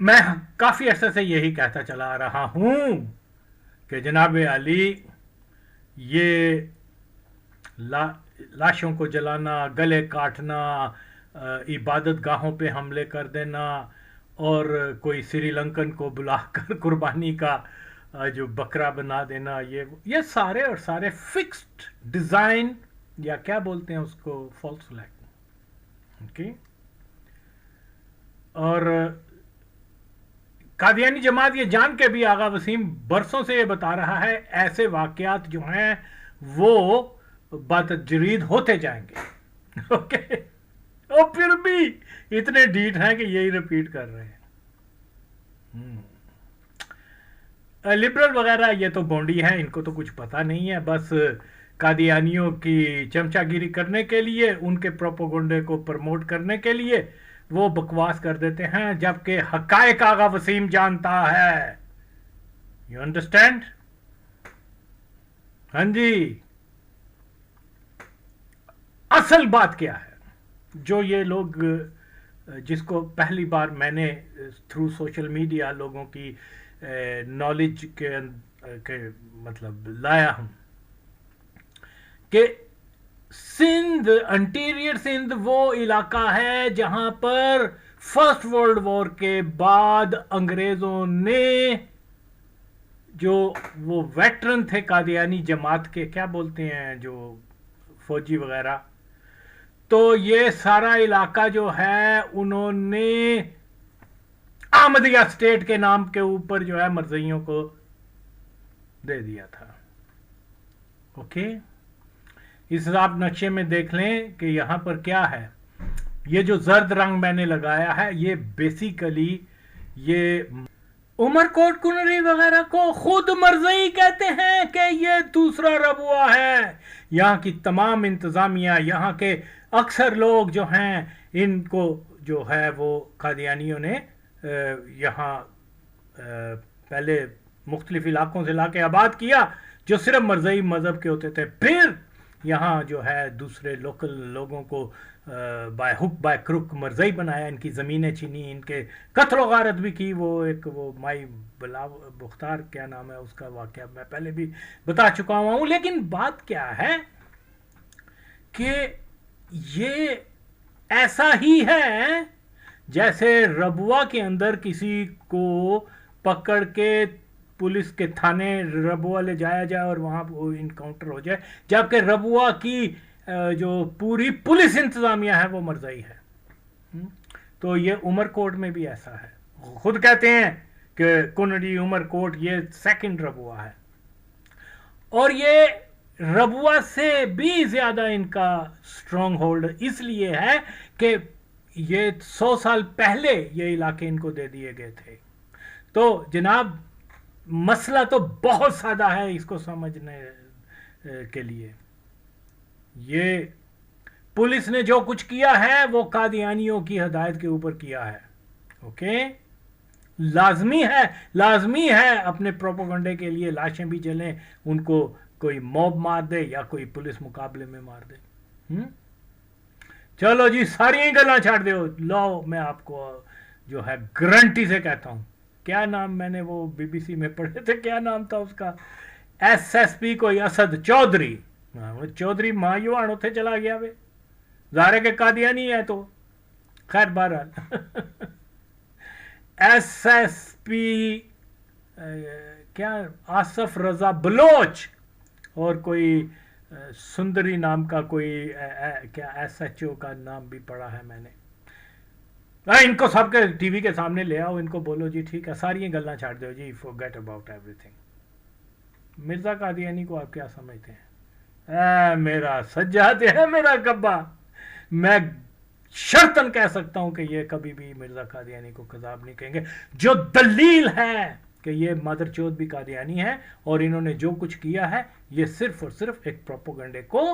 मैं काफी अरसे से यही कहता चला आ रहा हूं कि जनाब अली, ये ला, लाशों को जलाना, गले काटना, इबादत गाहों पे हमले कर देना और कोई श्रीलंकन को बुलाकर कुर्बानी का जो बकरा बना देना, ये सारे और सारे फिक्स्ड डिजाइन, या क्या बोलते हैं उसको, फॉल्स फ्लैग। ओके। और कादियानी जमात ये जान के भी आगा वसीम बरसों से ये बता रहा है ऐसे वाकयात जो हैं वो बतजरीद होते जाएंगे। ओके। और फिर भी इतने ढीठ हैं कि यही रिपीट कर रहे हैं। लिबरल वगैरह ये तो बोंडी हैं, इनको तो कुछ पता नहीं है, बस कादियानियों की चमचागिरी करने के लिए, उनके प्रोपोगंडे को प्रमोट करने के लिए वो बकवास कर देते हैं, जबकि हकायक आगा वसीम जानता है। You understand? हाँ जी। असल बात क्या है, जो ये लोग, जिसको पहली बार मैंने थ्रू सोशल मीडिया लोगों की नॉलेज के मतलब लाया हूं कि सिंध, इंटीरियर सिंध वो इलाका है जहां पर फर्स्ट वर्ल्ड वॉर के बाद अंग्रेजों ने, जो वो वेटरन थे कादियानी जमात के, क्या बोलते हैं, जो फौजी वगैरह, तो ये सारा इलाका जो है उन्होंने अहमदिया स्टेट के नाम के ऊपर जो है मरज़इयों को दे दिया था। ओके। इस आप नक्शे में देख लें कि यहां पर क्या है। ये जो जर्द रंग मैंने लगाया है, ये बेसिकली ये उमरकोट कुनरी वगैरह को खुद मरज़ई कहते हैं कि ये दूसरा रबुआ है। यहाँ की तमाम इंतजामिया, यहाँ के अक्सर लोग जो हैं, इनको जो है वो कादियानियों ने यहाँ पहले मुख्तलिफ इलाकों से लाके आबाद किया जो सिर्फ मरज़ई मज़हब के होते थे। फिर यहाँ जो है दूसरे लोकल लोगों को बाय हुक बाय क्रुक मरज़ई बनाया, इनकी ज़मीनें छीनी, इनके कत्ल गारत भी की। वो एक वो माई बुख्तार क्या नाम है उसका वाक़या मैं पहले भी बता चुका हुआ हूँ। लेकिन बात क्या है कि ये ऐसा ही है जैसे रबुआ के अंदर किसी को पकड़ के पुलिस के थाने रबुआ ले जाया जाए और वहाँ वो इनकाउंटर हो जाए, जबकि रबुआ की जो पूरी पुलिस इंतजामिया है वो मरज़ई है। तो ये उमरकोट में भी ऐसा है। खुद कहते हैं कि कुनरी उमरकोट ये सेकंड रबुआ है, और ये रबुआ से भी ज्यादा इनका स्ट्रॉन्ग होल्ड इसलिए है कि ये 100 साल पहले ये इलाके इनको दे दिए गए थे। तो जनाब मसला तो बहुत सादा है इसको समझने के लिए। ये पुलिस ने जो कुछ किया है वो कादियानियों की हदायत के ऊपर किया है। ओके। लाजमी है अपने प्रोपोगंडे के लिए लाशें भी जलें, उनको कोई मॉब मार दे या कोई पुलिस मुकाबले में मार दे। चलो जी, सारी गल्ला छाड़ दो। लो, मैं आपको जो है गारंटी से कहता हूं, क्या नाम मैंने वो बीबीसी में पढ़े थे, क्या नाम था उसका, एसएसपी कोई असद चौधरी। वो चौधरी मायुआन उथे चला गया वे, जारे के कादियानी है तो खैर बहरहाल। एसएसपी क्या, आसफ रजा बलोच और कोई सुंदरी नाम का कोई क्या एसएचओ का नाम भी पढ़ा है मैंने। इनको सबके टीवी के सामने ले आओ, इनको बोलो जी ठीक है, सारी गल्ला छाड़ दो जी, forget about everything. Mirza Qadiani को आप क्या समझते हैं? मेरा सज्जाद है, मेरा कब्बा। मैं शर्तन कह सकता हूं कि ये कभी भी मिर्जा कादियानी को कज़ाब नहीं कहेंगे, जो दलील है कि ये मदरचोद भी कादियानी है और इन्होंने जो कुछ किया है ये सिर्फ और सिर्फ एक प्रोपोगंडे को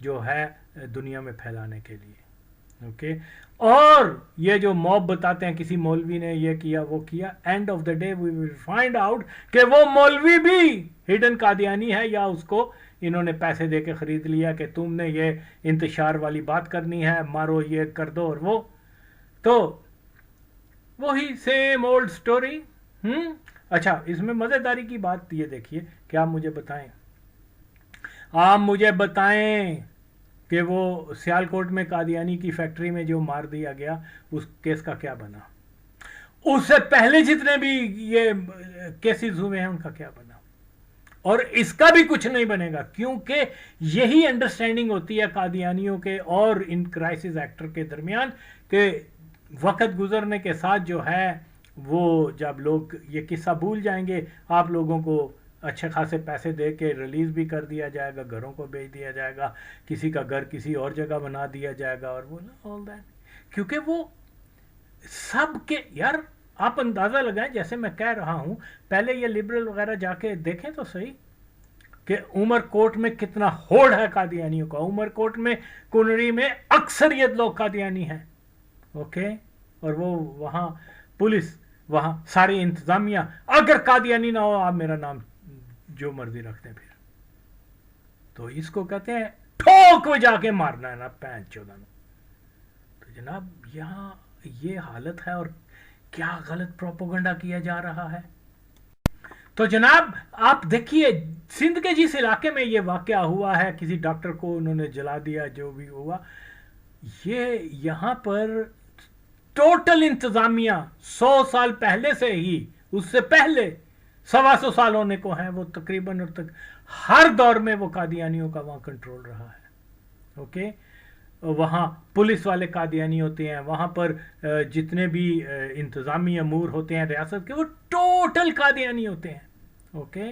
जो है दुनिया में फैलाने के लिए। ओके। और ये जो मॉब बताते हैं किसी मौलवी ने ये किया वो किया, end of the day we will find out कि वो मौलवी भी हिडन कादियानी है, या उसको इन्होंने पैसे दे के खरीद लिया कि तुमने ये इंतशार वाली बात करनी है, मारो ये कर दो और वो। तो वही सेम ओल्ड स्टोरी। अच्छा, इसमें मजेदारी की बात ये देखिए कि आप मुझे बताएं कि वो सियालकोट में कादियानी की फैक्ट्री में जो मार दिया गया, उस केस का क्या बना? उससे पहले जितने भी ये केसेस हुए हैं उनका क्या बना? और इसका भी कुछ नहीं बनेगा, क्योंकि यही अंडरस्टैंडिंग होती है कादियानियों के और इन क्राइसिस एक्टर के दरमियान कि वक्त गुजरने के साथ जो है वो जब लोग ये किस्सा भूल जाएंगे, आप लोगों को अच्छे खासे पैसे दे के रिलीज भी कर दिया जाएगा, घरों को बेच दिया जाएगा, किसी का घर किसी और जगह बना दिया जाएगा, और वो ऑल दैट। क्योंकि वो सब के यार, आप अंदाजा लगाएं, जैसे मैं कह रहा हूं, पहले ये लिबरल वगैरह जाके देखें तो सही कि उमरकोट में कितना होड़ है कादियानियों का। उमरकोट में, कुनरी में अक्सरियत लोग कादियानी हैं, ओके। और वो वहां पुलिस, वहां सारी इंतजामिया, अगर कादियानी ना हो आप मेरा नाम जो मर्जी रखते हैं फिर। तो इसको कहते हैं ठोक में जाके मारना है ना, 5-14। तो जनाब यहां ये हालत है, और क्या गलत प्रोपेगेंडा किया जा रहा है। तो जनाब आप देखिए, सिंध के जिस इलाके में ये वाकया हुआ है, किसी डॉक्टर को उन्होंने जला दिया, जो भी हुआ, ये यहां पर टोटल इंतजामिया 100 साल पहले से ही, उससे पहले 125 साल होने को है वो तकरीबन, और तक हर दौर में वो कादियानियों का वहां कंट्रोल रहा है, ओके। वहाँ पुलिस वाले कादियानी होते हैं, वहाँ पर जितने भी इंतज़ामी अमूर होते हैं रियासत के, वो टोटल कादियानी होते हैं, ओके।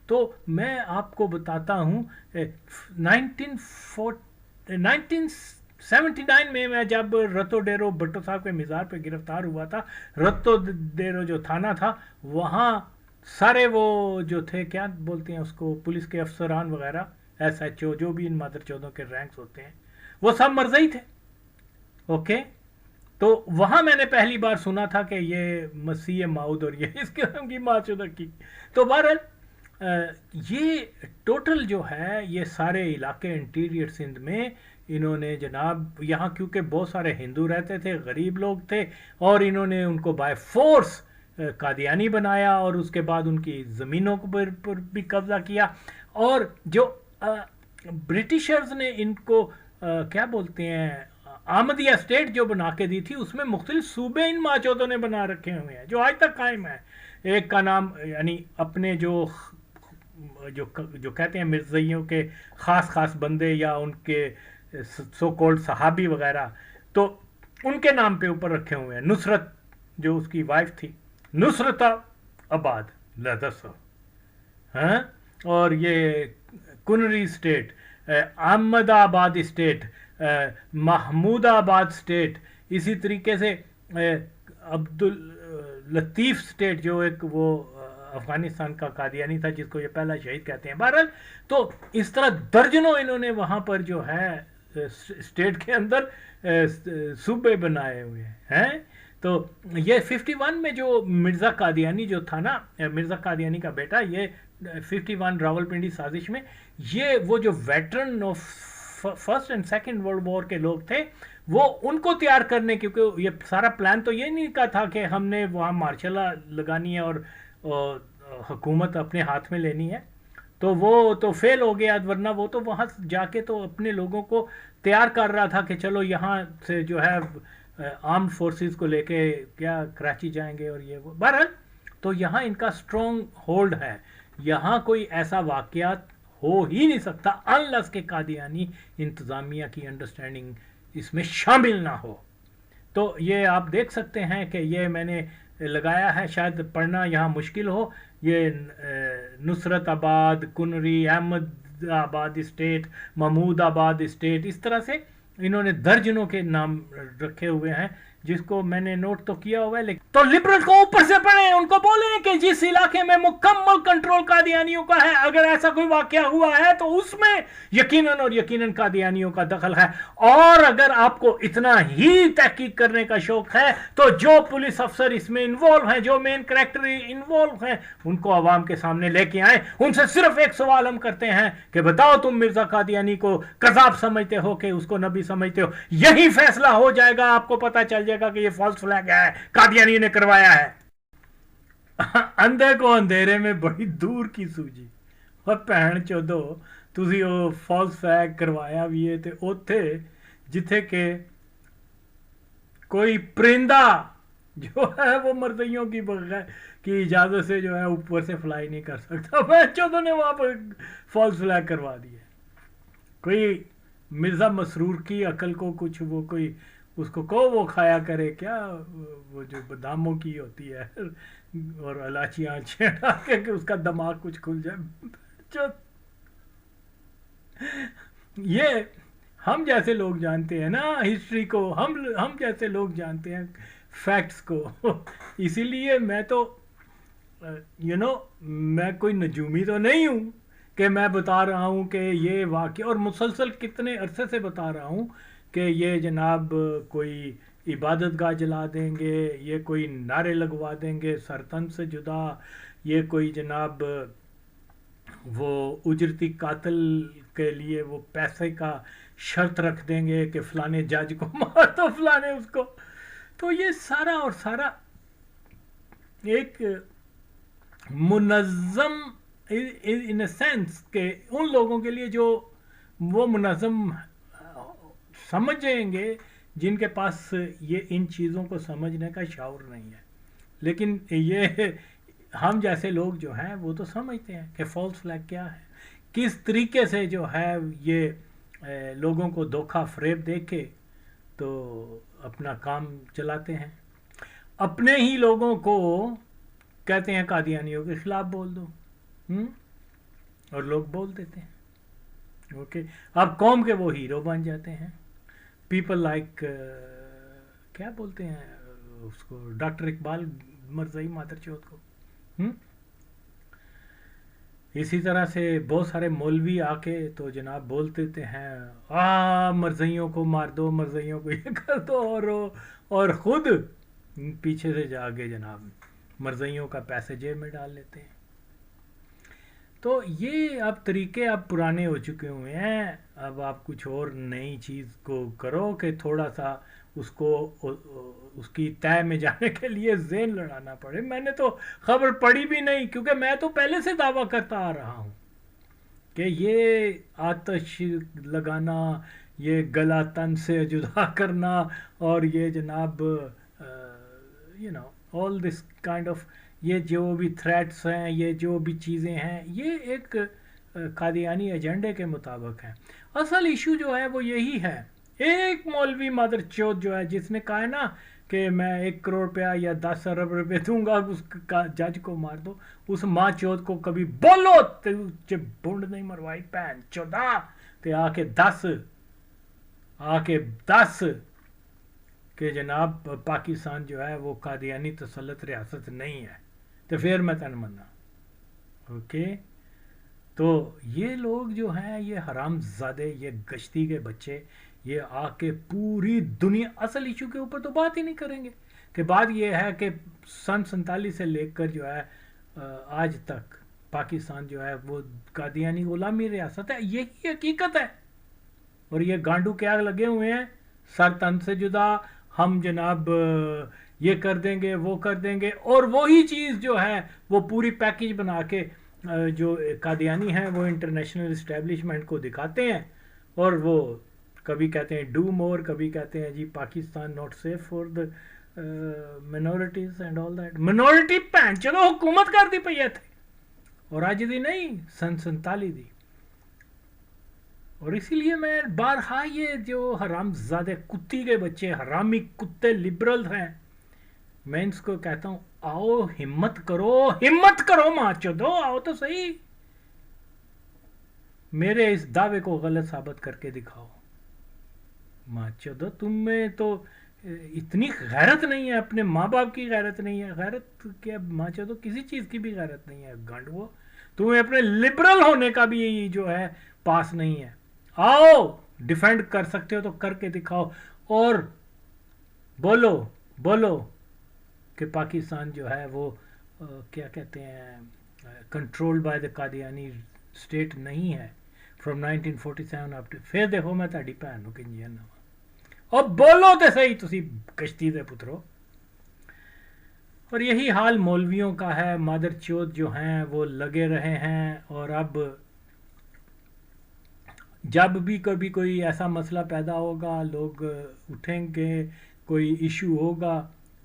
तो मैं आपको बताता हूँ 1979 में मैं जब रतो डेरो भट्टो साहब के मिज़ार पे गिरफ्तार हुआ था, रतो डेरो जो थाना था, वहाँ सारे वो जो थे, क्या बोलते हैं उसको, पुलिस के अफसरान वगैरह, SHO, जो भी इन मादर चौधों के रैंक्स होते हैं, वो सब मरज़ई थे, ओके। तो वहां मैंने पहली बार सुना था कि ये मसीह माउद और ये इस किस्म की माचुदा की। तो बहरहाल ये टोटल जो है, ये सारे इलाके इंटीरियर सिंध में इन्होंने जनाब, यहाँ क्योंकि बहुत सारे हिंदू रहते थे, गरीब लोग थे, और इन्होंने उनको बाय फोर्स कादियानी बनाया, और उसके बाद उनकी ज़मीनों पर भी कब्जा किया। और जो ब्रिटिशर्स ने इनको क्या बोलते हैं, आमदिया स्टेट जो बना के दी थी, उसमें मुख्तलिफ सूबे इन माचौदों ने बना रखे हुए हैं, जो आज तक कायम है। एक का नाम, यानी अपने जो कहते हैं मिर्ज़इयों के ख़ास बंदे या उनके सो कॉल्ड सहाबी वगैरह, तो उनके नाम पे ऊपर रखे हुए हैं। नुसरत जो उसकी वाइफ थी, नुसरत आबाद लदस, हाँ। और ये कुनरी state, Ahmedabad state, Mahmudabad state, इसी तरीके से अब्दुल लतीफ़ स्टेट जो एक वो अफगानिस्तान का कादियानी था, जिसको ये पहला शहीद कहते हैं। बहरहाल तो इस तरह दर्जनों इन्होंने वहाँ पर जो है स्टेट के अंदर सूबे बनाए हुए हैं। तो ये 51 में जो मिर्ज़ा कादियानी जो था ना, मिर्ज़ा कादियानी का बेटा, ये 51 रावलपिंडी साजिश में, ये वो जो veteran of first and second world war के लोग थे, वो उनको तैयार करने, क्योंकि ये सारा प्लान तो ये नहीं का था कि हमने वहाँ मार्शल लगानी है और हुकूमत अपने हाथ में लेनी है, तो वो तो फेल हो गया। वरना वो तो वहाँ जाके तो अपने लोगों को तैयार कर रहा था कि चलो यहाँ से जो है आर्म्ड फोर्सेस को लेके क्या कराची जाएंगे और ये वो। बहरहाल तो यहाँ इनका स्ट्रॉन्ग होल्ड है, यहाँ कोई ऐसा वाकयात हो ही नहीं सकता अनलेस के कादियानी इंतज़ामिया की अंडरस्टैंडिंग इसमें शामिल ना हो। तो ये आप देख सकते हैं कि ये मैंने लगाया है, शायद पढ़ना यहाँ मुश्किल हो, ये नुसरत आबाद, कुनरी, अहमदाबाद स्टेट, महमूदाबाद स्टेट, इस तरह से इन्होंने दर्जनों के नाम रखे हुए हैं, जिसको मैंने नोट तो किया हुआ है। लेकिन तो लिबरल को ऊपर से पढ़े, उनको बोले कि जिस इलाके में मुकम्मल कंट्रोल कादियानियों का है, अगर ऐसा कोई वाकया हुआ है तो उसमें यकीनन कादियानियों का दखल है। और अगर आपको इतना ही तहकीक करने का शौक है तो जो पुलिस अफसर इसमें इन्वॉल्व हैं, जो मेन कैरेक्टर इन्वॉल्व हैं, उनको आवाम के सामने लेके आए, उनसे सिर्फ एक सवाल हम करते हैं कि बताओ तुम मिर्जा कादियानी को कज़ाब समझते हो कि उसको नबी समझते हो? यही फैसला हो जाएगा, आपको पता चल जाएगा कि ये फॉल्स फ्लैग है, कादियानी ने करवाया है। अंधे को अंधेरे में बड़ी दूर की सूझी। और भैन चोदो ਤੁਸੀਂ ਉਹ ਫਾਲਸ ਫਲੈਗ ਕਰਵਾਇਆ ਵੀ ਹੈ ਤੇ ਉੱਥੇ जिथे के कोई परिंदा जो है वो मर्दियों की बगैर की इजाजत से जो है ऊपर से फ्लाई नहीं कर सकता। मैं चौधरी ने वहां पर फॉल्स फ्लैग करवा दिया। कोई मिर्जा मसरूर की अकल को कुछ वो कोई उसको को वो खाया करे क्या, वो जो बादामों की होती है और इलायचियां छेड़ा के उसका दिमाग कुछ खुल जाए। ये हम जैसे लोग जानते हैं ना हिस्ट्री को, हम जैसे लोग जानते हैं फैक्ट्स को। इसीलिए मैं तो मैं कोई नजूमी तो नहीं हूँ कि मैं बता रहा हूँ कि ये वाक़या, और मुसलसल कितने अरसे से बता रहा हूँ कि ये जनाब कोई इबादत गाह जला देंगे, ये कोई नारे लगवा देंगे सरतन से जुदा, ये कोई जनाब वो उजरती कातिल के लिए वो पैसे का शर्त रख देंगे कि फलाने जज को मार दो, फलाने उसको। तो ये सारा और सारा एक मुनज़्ज़म इन सेंस के उन लोगों के लिए जो वो मुनज़्ज़म समझेंगे जिनके पास ये इन चीज़ों को समझने का शऊर नहीं है। लेकिन ये हम जैसे लोग जो हैं वो तो समझते हैं कि फॉल्स फ्लैग क्या है, किस तरीके से जो है ये लोगों को धोखा फरेब दे के तो अपना काम चलाते हैं। अपने ही लोगों को कहते हैं कादियानियों के खिलाफ बोल दो, और लोग बोल देते हैं। ओके, अब कौम के वो हीरो बन जाते हैं। पीपल लाइक क्या बोलते हैं उसको, डॉक्टर इकबाल मरज़ई मादरचोद को। इसी तरह से बहुत सारे मौलवी आके तो जनाब बोल देते हैं मरज़इयों को मार दो, मरज़इयों को ये कर दो, और ख़ुद पीछे से जाके जनाब मरज़इयों का पैसे जेब में डाल लेते हैं। तो ये अब तरीके अब पुराने हो चुके हुए हैं। अब आप कुछ और नई चीज़ को करो कि थोड़ा सा उसको उसकी तय में जाने के लिए ज़हन लड़ाना पड़े। मैंने तो खबर पढ़ी भी नहीं, क्योंकि मैं तो पहले से दावा करता आ रहा हूँ कि ये आतश लगाना, ये गला तन से जुदा करना, और ये जनाब ऑल दिस काइंड ऑफ ये जो भी थ्रेट्स हैं, ये जो भी चीज़ें हैं, ये एक कादियानी एजेंडे के मुताबिक हैं। असल इशू जो है वो यही है। एक मौलवी मादरचोद जो है जिसने कहा है ना कि मैं 1 करोड़ रुपया या 10 अरब रुपये दूंगा उस जज को मार दो, उस माँ चौथ को कभी बोलो तो बुंड नहीं मरवाई पैन चौदह ते आके 10 कि जनाब पाकिस्तान जो है वो कादियानी तसल्लुत रियासत नहीं है, तो फिर मैं तन मना। ओके, तो ये लोग जो हैं ये हरामजादे, ये गश्ती के बच्चे, ये आके पूरी दुनिया असल इशू के ऊपर तो बात ही नहीं करेंगे। कि बात ये है कि सन 47 से लेकर जो है आज तक पाकिस्तान जो है वो कादियानी गुलामी रियासत है, यही हकीकत है। और ये गांडू के आग लगे हुए हैं सर तन से जुदा, हम जनाब ये कर देंगे वो कर देंगे, और वही चीज़ जो है वो पूरी पैकेज बना के जो कादियानी हैं वो इंटरनेशनल इस्टेब्लिशमेंट को दिखाते हैं, और वो कभी कहते हैं डू मोर, कभी कहते हैं जी Pakistan not safe for the minorities and all that. Minority भैन चलो हुकूमत कर दी पई थे, और अज दी नहीं सन 47 दी। और इसीलिए मैं बारहा ये जो हरामजादे कुत्ती के बच्चे, हरामी कुत्ते लिबरल हैं, मैं इनको कहता हूँ आओ हिम्मत करो माँ चोदो, आओ तो सही, मेरे इस दावे को गलत साबित करके दिखाओ। माँ चोदो तुम्हें तो इतनी गैरत नहीं है, अपने माँ बाप की गैरत नहीं है, गैरत क्या माँ चोदो किसी चीज़ की भी गैरत नहीं है गांडवो, तुम्हें अपने लिबरल होने का भी जो है पास नहीं है। आओ डिफेंड कर सकते हो तो करके दिखाओ, और बोलो कि पाकिस्तान जो है वो क्या कहते हैं controlled by the Qadiani state नहीं है फ्रॉम 1947 अप टू। फिर देखो मैं ताड़ी भैन नूं किंज जाना। اور بولو تو صحیح تسی کشتی دے پترو. اور یہی حال مولویوں کا ہے. مادر چوت جو ہیں وہ لگے رہے ہیں. اور اب جب بھی کبھی کوئی ایسا مسئلہ پیدا ہوگا, لوگ اٹھیں گے, کوئی ایشو ہوگا,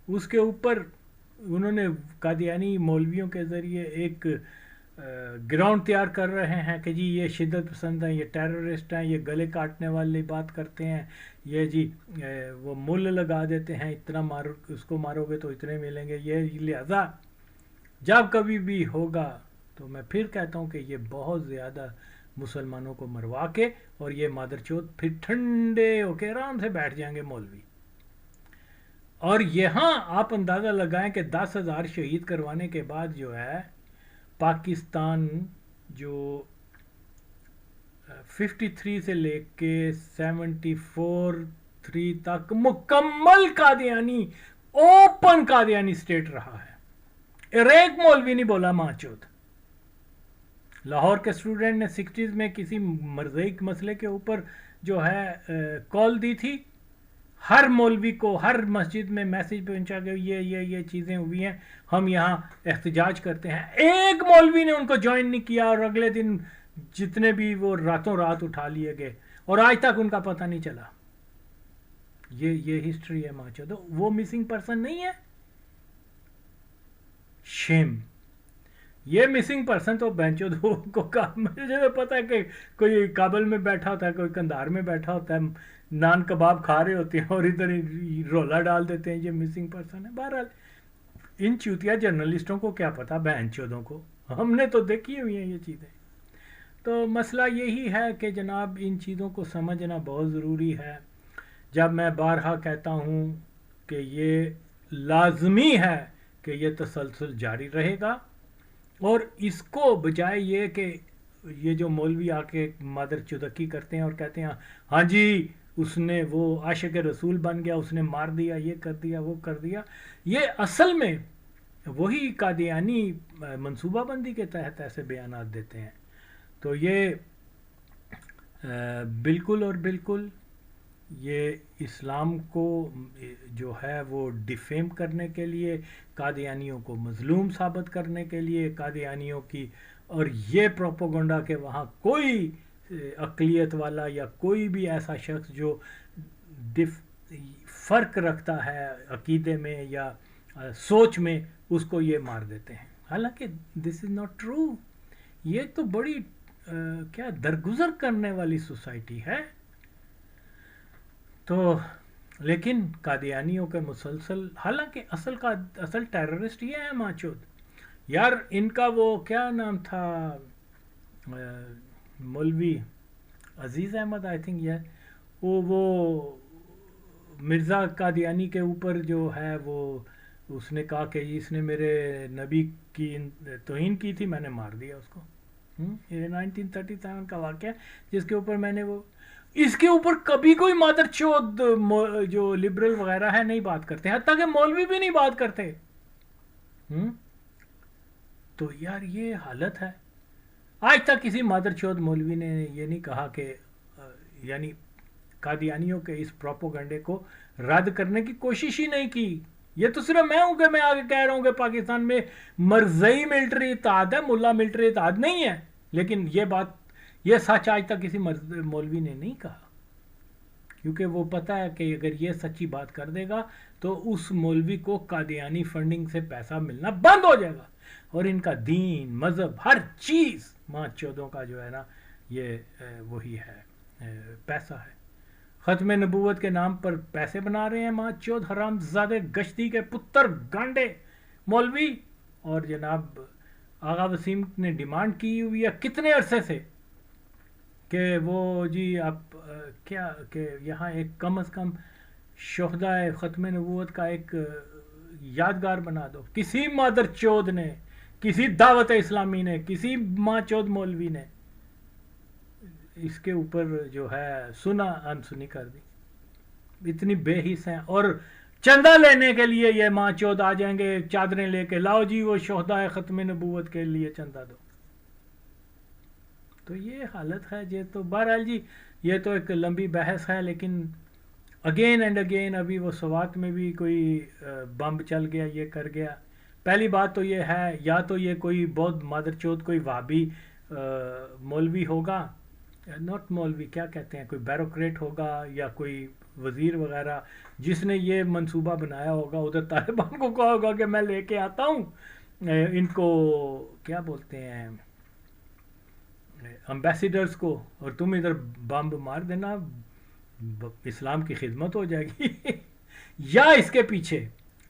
اس کے اوپر انہوں نے قادیانی مولویوں کے ذریعے ایک گراؤنڈ تیار کر رہے ہیں کہ جی یہ شدت پسند ہیں, یہ ٹیررسٹ ہیں, یہ گلے کاٹنے والی بات کرتے ہیں, یہ جی وہ مل لگا دیتے ہیں, اتنا مارو, اس کو مارو گے تو اتنے ملیں گے. یہ لہذا جب کبھی بھی ہوگا تو میں پھر کہتا ہوں کہ یہ بہت زیادہ مسلمانوں کو مروا کے, اور یہ مادر چوت پھر ٹھنڈے ہو کے آرام سے بیٹھ جائیں گے مولوی. اور یہاں آپ اندازہ لگائیں کہ 10,000 شہید کروانے کے بعد جو ہے پاکستان جو 53 سے لے کے 74 تک مکمل قادیانی, اوپن قادیانی سٹیٹ رہا ہے. ایک مولوی نہیں بولا ماں چوت. لاہور کے اسٹوڈنٹ نے 60s میں کسی مرزئی مسئلے کے اوپر جو ہے کال دی تھی, ہر مولوی کو ہر مسجد میں میسج پہنچا کہ یہ چیزیں ہوئی ہیں, ہم یہاں احتجاج کرتے ہیں. ایک مولوی نے ان کو جوائن نہیں کیا, اور اگلے دن جتنے بھی وہ راتوں رات اٹھا لیے گئے, اور آج تک ان کا پتہ نہیں چلا. یہ ہسٹری ہے ماں چوت. وہ مسنگ پرسن نہیں ہے, شیم. یہ مسنگ پرسن تو بینچو دو کو مجھے پتا ہے کہ کوئی کابل میں بیٹھا ہوتا ہے, کوئی کندھار میں بیٹھا ہوتا ہے, نان کباب کھا رہے ہوتے ہیں اور ادھر رولا ڈال دیتے ہیں یہ مسنگ پرسن ہے. بہرحال ان چوتیا جرنلسٹوں کو کیا پتا, بہن چودوں کو, ہم نے تو دیکھی ہوئی ہیں یہ چیزیں. تو مسئلہ یہی ہے کہ جناب ان چیزوں کو سمجھنا بہت ضروری ہے. جب میں بارہا کہتا ہوں کہ یہ لازمی ہے کہ یہ تسلسل جاری رہے گا, اور اس کو بجائے یہ کہ یہ جو مولوی آ کے مادر چودکی کرتے ہیں اور کہتے ہیں ہاں جی اس نے وہ عاشق رسول بن گیا, اس نے مار دیا, یہ کر دیا, وہ کر دیا, یہ اصل میں وہی قادیانی منصوبہ بندی کے تحت ایسے بیانات دیتے ہیں. تو یہ بالکل اور بالکل یہ اسلام کو جو ہے وہ ڈیفیم کرنے کے لیے, قادیانیوں کو مظلوم ثابت کرنے کے لیے, قادیانیوں کی, اور یہ پروپیگنڈا کہ وہاں کوئی اقلیت والا یا کوئی بھی ایسا شخص جو فرق رکھتا ہے عقیدے میں یا سوچ میں, اس کو یہ مار دیتے ہیں. حالانکہ دس از ناٹ ٹرو. یہ تو بڑی کیا درگزر کرنے والی سوسائٹی ہے. تو لیکن قادیانیوں کے مسلسل, حالانکہ اصل ٹیررسٹ یہ ہے ماں چود. یار ان کا وہ کیا نام تھا, مولوی عزیز احمد آئی تھنک, یہ وہ مرزا قادیانی کے اوپر جو ہے وہ اس نے کہا کہ اس نے میرے نبی کی توہین کی تھی, میں نے مار دیا اس کو. یہ 1937 کا واقعہ جس کے اوپر میں نے وہ, اس کے اوپر کبھی کوئی مادر چود جو لبرل وغیرہ ہے نہیں بات کرتے, حتیٰ کہ مولوی بھی نہیں بات کرتے. تو یار یہ حالت ہے. آج تک کسی مادر چود مولوی نے یہ نہیں کہا کہ یعنی قادیانیوں کے اس پروپوگنڈے کو رد کرنے کی کوشش ہی نہیں کی. یہ تو صرف میں ہوں کہ میں آگے کہہ رہا ہوں کہ پاکستان میں مرزئی ملٹری اتحاد ہے, ملا ملٹری اتحاد نہیں ہے. لیکن یہ بات, یہ سچ آج تک کسی مولوی نے نہیں کہا, کیونکہ وہ پتا ہے کہ اگر یہ سچی بات کر دے گا تو اس مولوی کو قادیانی فنڈنگ سے پیسہ ملنا بند ہو جائے گا, اور ان کا دین, مذہب, ہر چیز ماں چودوں کا جو ہے نا یہ وہی ہے, پیسہ ہے. ختم نبوت کے نام پر پیسے بنا رہے ہیں ماں چود حرام زادے, گشتی کے پتر گانڈے مولوی. اور جناب آغا وسیم نے ڈیمانڈ کی ہوئی ہے کتنے عرصے سے کہ وہ جی آپ کیا کہ یہاں ایک کم از کم شہدائے ختم نبوت کا ایک یادگار بنا دو. کسی مادر چود نے, کسی دعوت اسلامی نے, کسی ماں چود مولوی نے اس کے اوپر جو ہے سنا انسنی کر دی. اتنی بے حس ہیں, اور چندہ لینے کے لیے یہ ماں چود آ جائیں گے چادریں لے کے, لاؤ جی وہ شہدائے ختم نبوت کے لیے چندہ دو. تو یہ حالت ہے. یہ تو بہرحال جی یہ تو ایک لمبی بحث ہے, لیکن अगेन एंड अगेन अभी वो सवात में भी कोई बम चल गया, ये कर गया। पहली बात तो ये है, या तो ये कोई बहुत मादरचोद कोई वाबी मौलवी होगा, नॉट मौलवी क्या कहते हैं, कोई बैरोक्रेट होगा या कोई वजीर वगैरह जिसने ये मंसूबा बनाया होगा, उधर तालिबान को कहा होगा कि मैं लेके आता हूँ इनको क्या बोलते हैं एम्बेसडर्स को, और तुम इधर बम मार देना, इस्लाम की खिदमत हो जाएगी। या इसके पीछे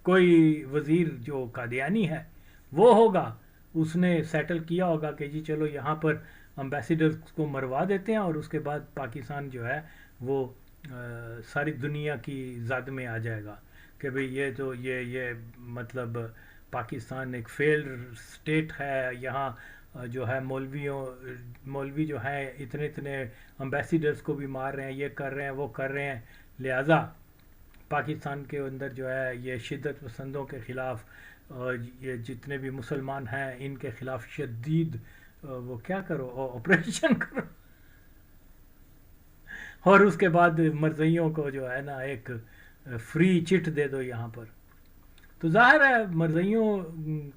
कोई वजीर जो कादियानी है वो होगा, उसने सेटल किया होगा कि जी चलो यहाँ पर एम्बेसडर्स को मरवा देते हैं और उसके बाद पाकिस्तान जो है वो सारी दुनिया की ज़द में आ जाएगा कि भाई ये तो ये मतलब पाकिस्तान एक फेल्ड स्टेट है, यहाँ जो है मौलवी जो है इतने इतने एम्बेसडर्स को भी मार रहे हैं, ये कर रहे हैं वो कर रहे हैं, लिहाजा पाकिस्तान के अंदर जो है ये शिद्दत पसंदों के ख़िलाफ़ और ये जितने भी मुसलमान हैं इनके ख़िलाफ़ शदीद वो क्या करो ऑपरेशन करो, और उसके बाद मरज़इयों को जो है ना एक फ्री चिट दे दो यहाँ पर। तो ज़ाहिर है मरज़इयों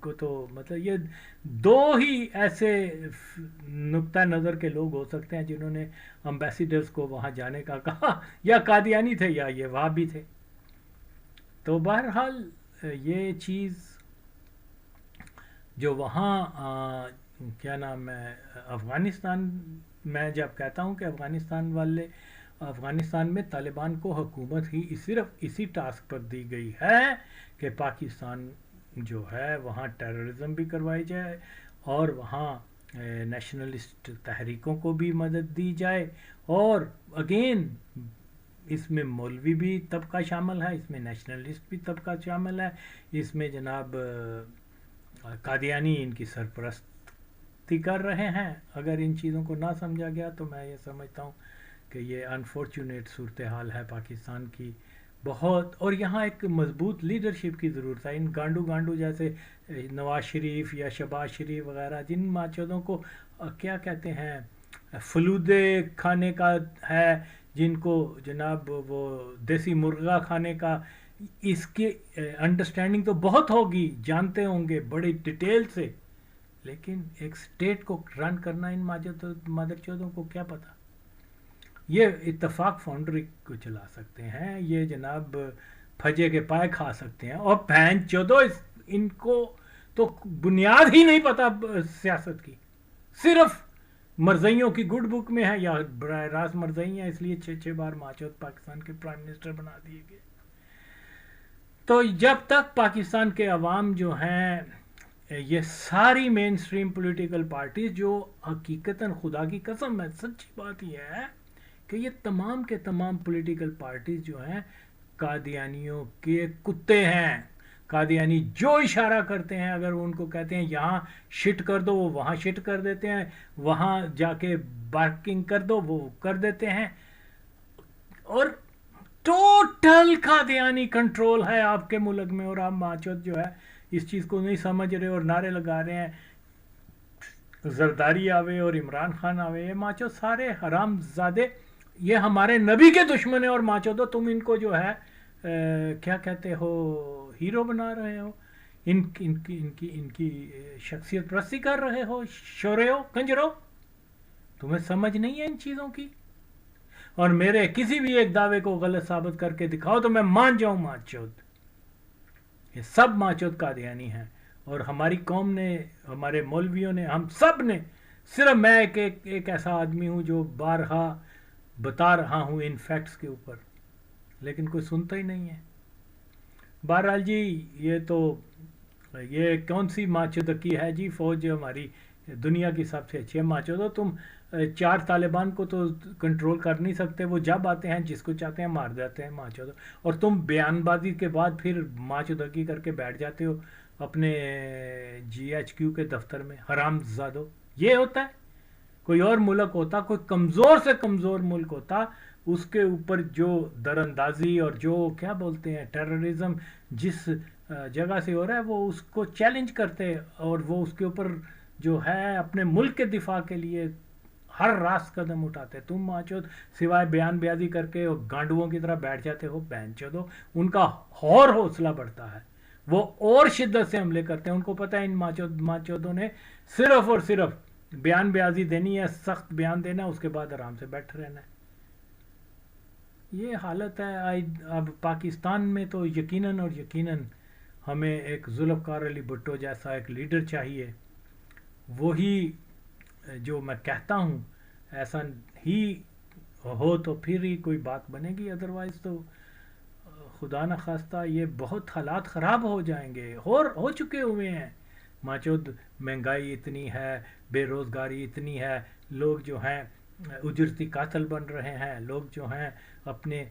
को तो मतलब ये दो ही ऐसे नुक्ता नज़र के लोग हो सकते हैं जिन्होंने एम्बेसडर्स को वहाँ जाने का कहा, या कादियानी थे या ये वहाँ भी थे। तो बहरहाल ये चीज़ जो वहाँ क्या नाम है अफ़गानिस्तान, मैं जब कहता हूँ कि अफ़गानिस्तान में तालिबान को हुकूमत ही सिर्फ इसी टास्क पर दी गई है कि पाकिस्तान जो है वहाँ टेररिज्म भी करवाई जाए और वहाँ नेशनलिस्ट तहरीकों को भी मदद दी जाए, और अगेन इसमें मौलवी भी तबका शामिल है, इसमें नेशनलिस्ट भी तबका शामिल है, इसमें जनाब कादियानी इनकी सरपरस्ती कर रहे हैं। अगर इन चीज़ों को ना समझा गया तो मैं ये समझता हूँ कि ये अनफॉर्चुनेट सूरत हाल है पाकिस्तान की बहुत, और यहाँ एक मजबूत लीडरशिप की ज़रूरत है। इन गांडू जैसे नवाज शरीफ या शहबाज शरीफ वगैरह जिन माचोदों को क्या कहते हैं फलूदे खाने का है, जिनको जनाब वो देसी मुर्गा खाने का इसकी अंडरस्टैंडिंग तो बहुत होगी, जानते होंगे बड़ी डिटेल से, लेकिन एक स्टेट को रन करना इन मादरचोदों को क्या पता। ये इत्तेफाक फाउंड्री को चला सकते हैं, ये जनाब फजे के पाए खा सकते हैं, और बहन चौदो इनको तो बुनियाद ही नहीं पता सियासत की, सिर्फ मरज़इयों की गुड बुक में है या बराह रास्त मरज़ई हैं, इसलिए 6 बार माचौद पाकिस्तान के प्राइम मिनिस्टर बना दिए गए। तो जब तक पाकिस्तान के अवाम जो हैं ये सारी मेन स्ट्रीम पोलिटिकल पार्टीज जो हकीकतन खुदा की कसम है, सच्ची बात यह है कि ये तमाम के तमाम पॉलिटिकल पार्टीज जो हैं कादियानियों के कुत्ते हैं। कादियानी जो इशारा करते हैं, अगर उनको कहते हैं यहाँ शिट कर दो वो वहाँ शिट कर देते हैं, वहाँ जाके बार्किंग कर दो वो कर देते हैं, और टोटल कादियानी कंट्रोल है आपके मुल्क में। और आप माचौद जो है इस चीज़ को नहीं समझ रहे और नारे लगा रहे हैं जरदारी आवे और इमरान खान आवे, ये माचौद सारे हराम ज़ादे, ये हमारे नबी के दुश्मन है, और माचौदो तुम इनको जो है क्या कहते हो हीरो बना रहे हो, इनकी शख्सियत परस्ती कर रहे हो, शोरे हो कंजरो, तुम्हें समझ नहीं है इन चीज़ों की। और मेरे किसी भी एक दावे को गलत साबित करके दिखाओ तो मैं मान जाऊं माचौद। ये सब माचौद कादियानी हैं, और हमारी कौम ने, हमारे मौलवियों ने, हम सब ने, सिर्फ मैं एक ऐसा आदमी हूं जो बारहा बता रहा हूं इन फैक्ट्स के ऊपर, लेकिन कोई सुनता ही नहीं है। बहरहाल जी ये कौन सी माचौदगी है जी, फौज हमारी दुनिया की सबसे अच्छी है। माचौदो तुम 4 तालिबान को तो कंट्रोल कर नहीं सकते, वो जब आते हैं जिसको चाहते हैं मार देते हैं माचौदो, और तुम बयानबाजी के बाद फिर माचौदगी करके बैठ जाते हो अपने GHQ के दफ्तर में, हराम ज़ादो। ये होता है, कोई और मुल्क होता, कोई कमज़ोर से कमज़ोर मुल्क होता, उसके ऊपर जो दरअंदाजी और जो क्या बोलते हैं टेररिज्म जिस जगह से हो रहा है वो उसको चैलेंज करते, और वो उसके ऊपर जो है अपने मुल्क के दिफा के लिए हर रास्त कदम उठाते। तुम माचो सिवाय बयान ब्याजी करके और गांडुओं की तरह बैठ जाते हो, बहनचोदो। उनका और हौसला बढ़ता है, वो और शिद्दत से हमले करते हैं। उनको पता है इन माचोदों ने सिर्फ और सिर्फ बयान ब्याजी देनी है, सख्त बयान देना, उसके बाद आराम से बैठे रहना है। ये हालत है अब पाकिस्तान में। तो यकीनन और यकीनन हमें एक जुल्फ़कार अली भुट्टो जैसा एक लीडर चाहिए। वही जो मैं कहता हूँ ऐसा ही हो तो फिर ही कोई बात बनेगी, अदरवाइज़ तो खुदा न खास्ता ये बहुत हालात ख़राब हो जाएंगे, और हो चुके हुए हैं। माचोद महंगाई इतनी है, बेरोज़गारी इतनी है, लोग जो हैं उजरती कातल बन रहे हैं, लोग जो हैं अपने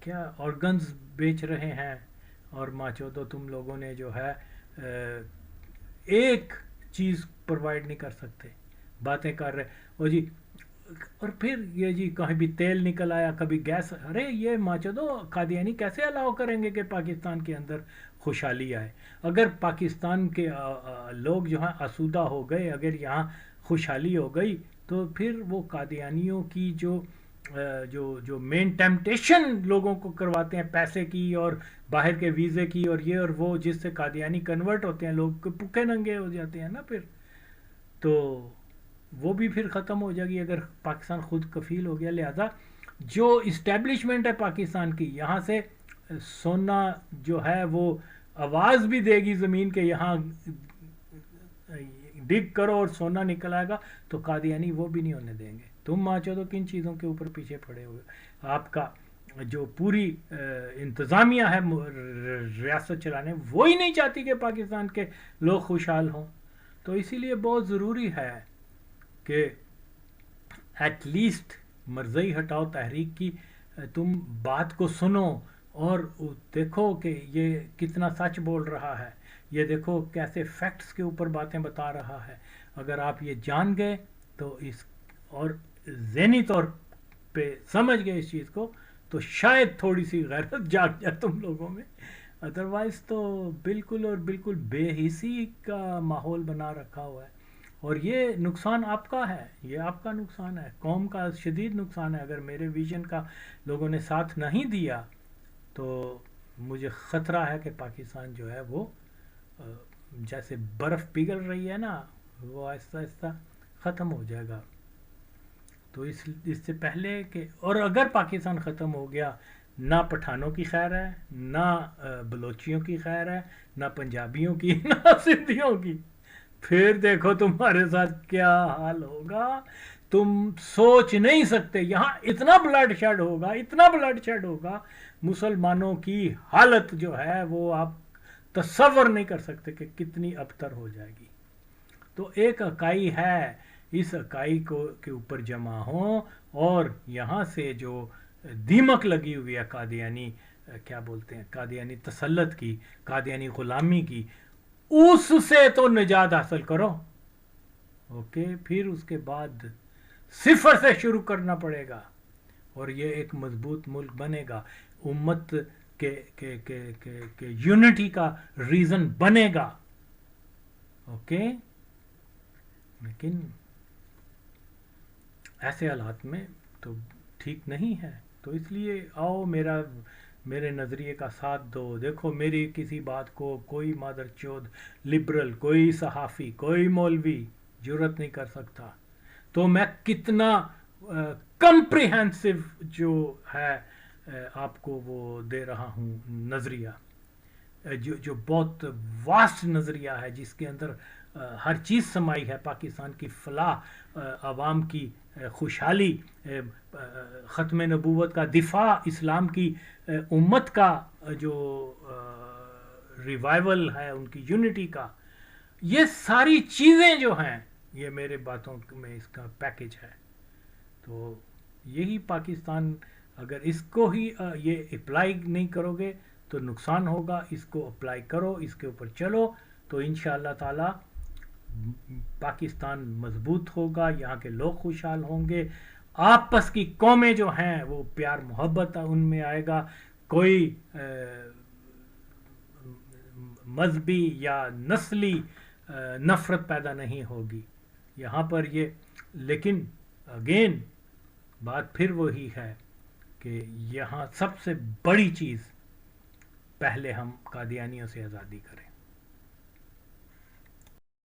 क्या ऑर्गन्स बेच रहे हैं, और माचोदो तुम लोगों ने जो है एक चीज़ प्रोवाइड नहीं कर सकते, बातें कर रहे ओ जी। और फिर ये जी कहीं भी तेल निकल आया, कभी गैस। अरे ये माचोदो कादियानी कैसे अलाउ करेंगे कि पाकिस्तान के अंदर खुशहाली आए? अगर पाकिस्तान के लोग जो हैं आसूदा हो गए, अगर यहाँ खुशहाली हो गई, तो फिर वो कादियानियों की जो मेन टेम्पटेशन लोगों को करवाते हैं पैसे की और बाहर के वीज़े की और ये और वो, जिससे कादियानी कन्वर्ट होते हैं, लोग भूखे नंगे हो जाते हैं ना, फिर तो वो भी फिर ख़त्म हो जाएगी अगर पाकिस्तान खुद कफील हो गया। लिहाजा जो इस्टेब्लिशमेंट है पाकिस्तान की, यहाँ से सोना जो है वो आवाज़ भी देगी ज़मीन के यहाँ डिग करो और सोना निकल आएगा, तो कादियानी वो भी नहीं होने देंगे। तुम माचो तो किन चीज़ों के ऊपर पीछे पड़े हुए? आपका जो पूरी इंतज़ामिया है रियासत चलाने, वो ही नहीं चाहती कि पाकिस्तान के लोग खुशहाल हों। तो इसीलिए बहुत ज़रूरी है कि एटलीस्ट मरज़ई हटाओ तहरीक की तुम बात को सुनो और देखो कि ये कितना सच बोल रहा है, ये देखो कैसे फैक्ट्स के ऊपर बातें बता रहा है। अगर आप ये जान गए तो इस और ज़हनी तौर पे समझ गए इस चीज़ को, तो शायद थोड़ी सी गैरत जाग जाए तुम लोगों में। अदरवाइज़ तो बिल्कुल और बिल्कुल बेहिसी का माहौल बना रखा हुआ है, और ये नुकसान आपका है, ये आपका नुकसान है, कौम का शदीद नुकसान है। अगर मेरे विजन का लोगों ने साथ नहीं दिया तो मुझे ख़तरा है कि पाकिस्तान जो है वो जैसे बर्फ़ पिघल रही है ना, वो आहिस्ता आहिस्ता ख़त्म हो जाएगा। तो इससे पहले कि, और अगर पाकिस्तान ख़त्म हो गया, ना पठानों की खैर है, ना बलोचियों की खैर है, ना पंजाबियों की, ना सिंधियों की। फिर देखो तुम्हारे साथ क्या हाल होगा, तुम सोच नहीं सकते। यहाँ इतना ब्लड शेड होगा, इतना ब्लड शेड होगा, मुसलमानों की हालत जो है वो आप तसव्वुर नहीं कर सकते कि कितनी अबतर हो जाएगी। तो एक इकाई है, इस इकाई को के ऊपर जमा हो, और यहाँ से जो दीमक लगी हुई है कादियानी, क्या बोलते हैं, कादियानी तसल्लत की, कादियानी ग़ुलामी की, उससे तो निजात हासिल करो। ओके, फिर उसके बाद सिफर से शुरू करना पड़ेगा, और ये एक मजबूत मुल्क बनेगा, उम्मत के यूनिटी का रीज़न बनेगा। ओके, लेकिन ऐसे हालात में तो ठीक नहीं है। तो इसलिए आओ मेरे नज़रिए का साथ दो। देखो मेरी किसी बात को कोई मादरचोद लिबरल, कोई सहाफ़ी, कोई मौलवी जुर्रत नहीं कर सकता। तो मैं कितना कम्प्रिहेंसिव जो है आपको वो दे रहा हूँ नज़रिया, जो बहुत वास्ट नज़रिया है, जिसके अंदर हर चीज़ समाई है। पाकिस्तान की फलाह, आवाम की खुशहाली, ख़त्म नबूवत का दिफा, इस्लाम की उम्मत का जो रिवाइवल है, उनकी यूनिटी का, ये सारी चीज़ें जो हैं ये मेरे बातों में इसका पैकेज है। तो यही पाकिस्तान, अगर इसको ही ये अप्लाई नहीं करोगे तो नुकसान होगा। इसको अप्लाई करो, इसके ऊपर चलो, तो इंशाअल्लाह ताला पाकिस्तान मजबूत होगा, यहाँ के लोग खुशहाल होंगे, आपस की कौमें जो हैं वो प्यार मोहब्बत उनमें आएगा, कोई मजहबी या नस्ली नफ़रत पैदा नहीं होगी यहाँ पर ये। लेकिन अगेन बात फिर वही है कि यहाँ सबसे बड़ी चीज़, पहले हम कादियानियों से आज़ादी करें।